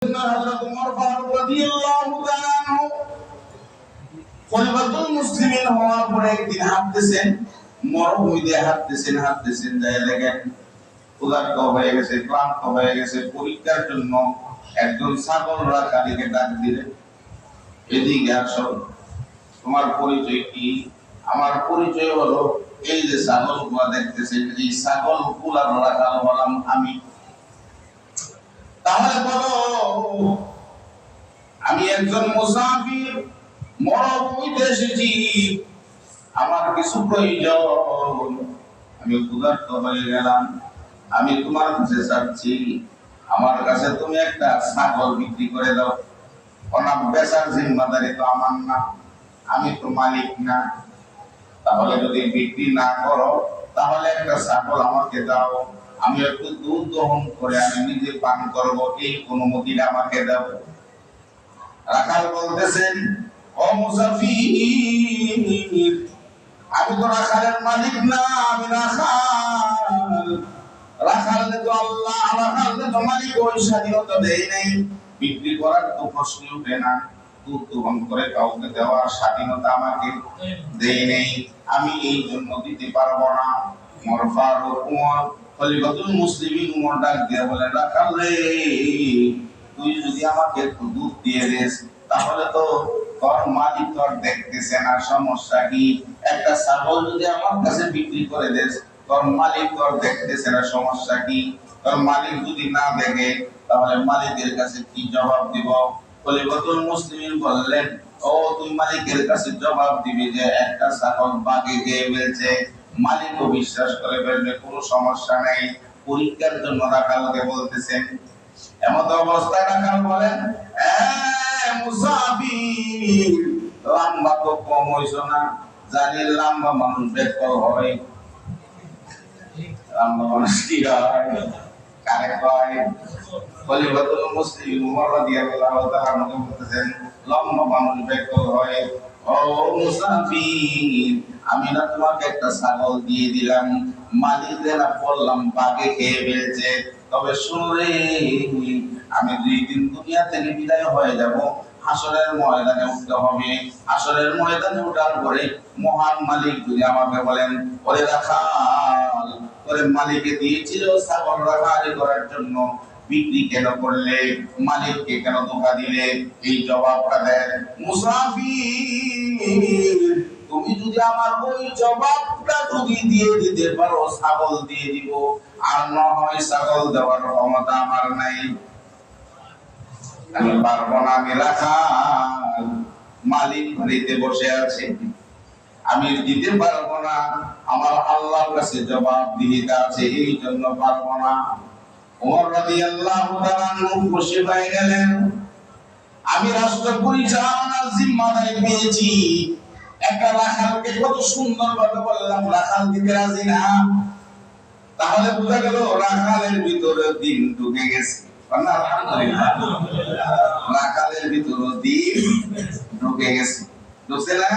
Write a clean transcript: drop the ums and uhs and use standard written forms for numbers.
হযরত ওমর ফারুক রাদিয়াল্লাহু তাআলা আনহু খলিফাতুল মুসলিমিন হওয়ার পরে একদিন হাঁটতেছেন, মরুভূমিতে হাঁটতেছেন যায় দেখেন ক্ষুধার্ত হয়ে গেছে, ক্লান্ত হয়ে গেছে। পরীক্ষার জন্য একজন ছাগল রাখালিকে ডাক দিলেন, এদিকে আসো, তোমার পরিচয় কি? আমার পরিচয় হলো এই যে ছাগল গুলা দেখতেছেন, এই ছাগল গুলার রাখাল হলাম আমি। তাহলে বলো, আমি একজন মুসাফির, মরুভূমিতে এসেছি, আমার কিছু প্রয়োজন, আমি ক্ষুধার্ত হয়ে গেলাম, আমি তোমার কাছে চাচ্ছি, আমার কাছে তুমি একটা ছাগল বিক্রি করে দাও। ওনা বেচার জিম্মাদারি তো আমার না, আমি তো মালিক না। তাহলে যদি বিক্রি না করো, তাহলে একটা ছাগল আমাকে দাও, আমি একটু দুধ দহন করে আমি নিজে পান করব, এই অনুমতিটা আমাকে দাও। রাখাল বলতেছেন, ও মুসাফির, আমি তো রাখালের মালিক না, আমি রাখাল। রাখালে তো আল্লাহ, রাখালে তো মালিক ওই স্বাধীনতা দেয় নাই, বিক্রি করার তো প্রশ্ন উঠে না। দুধ দহন করে কাউকে দেওয়ার স্বাধীনতা আমাকে দেয় নাই, আমি এই জন্য দিতে পারবো না। ওমর ফারুক, ওমর খলিফাতুল মুসলিমিন ওমর ডাক দিয়ে বলে, রাখাল রে, তুই যদি আমাকে একটু দুধ দিয়ে দিস, তাহলে তো তোর মালিক তোর দেখতেছে না, সমস্যা কি? একটা ছাগল যদি আমার কাছে বিক্রি করে দিস, তোর মালিক তোর দেখতেছে না, সমস্যা কি? তোর মালিক যদি না দেখে, তাহলে মালিকের কাছে কি জবাব দিব? খলিফাতুল মুসলিমিন বললেন, ও তুই মালিকের কাছে জবাব দিবি যে একটা ছাগল বাগে গিয়ে ফেলছে, মালিকও বিশ্বাস করে ফেলবে, কোনো সমস্যা নেই। পরীক্ষার জন্য রাখালকে বলতেছেন। এমন অবস্থায় রাখাল বলেন, মুসাফির, লম্বা তো কম হইছ না, জানি লম্বা মানুষ বেকল হয়। লম্বা মানুষ কি হয়? কারে কয়? খলিফাতুল মুসলিমিন ওমর রাদিয়াল্লাহু তাআলা আনহু বলতেছেন, লম্বা মানুষ বেকল হয়। ও মুসাফির, আমি না তোমাকে একটা ছাগল দিয়ে দিলাম, মালিকদের না বললাম বাগে খেয়ে ফেলছে। তবে শুনে, আমি 2 দিন দুনিয়া থেকে বিদায় হয়ে যাব, হাসরের ময়দানে উঠতে হবে। হাসরের ময়দানে ওঠার পরে মহান মালিক যদি আমাকে বলেন, ওরে রাখাল, ওরে মালিকে দিয়েছিল ছাগল রাখালি করার জন্য, বিক্রি কেন করলে, মালিককে কেন ধোঁকা দিলে? এই জবাবটা দেন। মুসাফির, তুমি যদি আমার ওই জবাবটা যদি দিয়ে দিতে পারো, ছাগল দিয়ে দিব, আর না হয় ছাগল দেওয়ার ক্ষমতা আমার নাই, আমি পারবো না। আমি রাখাল, মালিক বাড়িতে বসে আছে, আমি দিতে পারবো না, আমার আল্লাহর কাছে জবাব দিতে আছে, এই জন্য পারবো না। ওমর রাদিয়াল্লাহু তাআলা আনহু খুশি হয়ে গেলেন, আমি রাষ্ট্র পরিচালনার জিম্মাদারি পেয়েছি। একটা রাখালকে কত সুন্দর ভাবে বললাম রাখাল দিতে রাজি না, তাহলে বোঝা গেল রাখালের ভিতরে দিন ঢুকে গেছে। আলহামদুলিল্লাহ, রাখালের ভিতরে দিন ঢুকে গেছে, ঢুকছে না?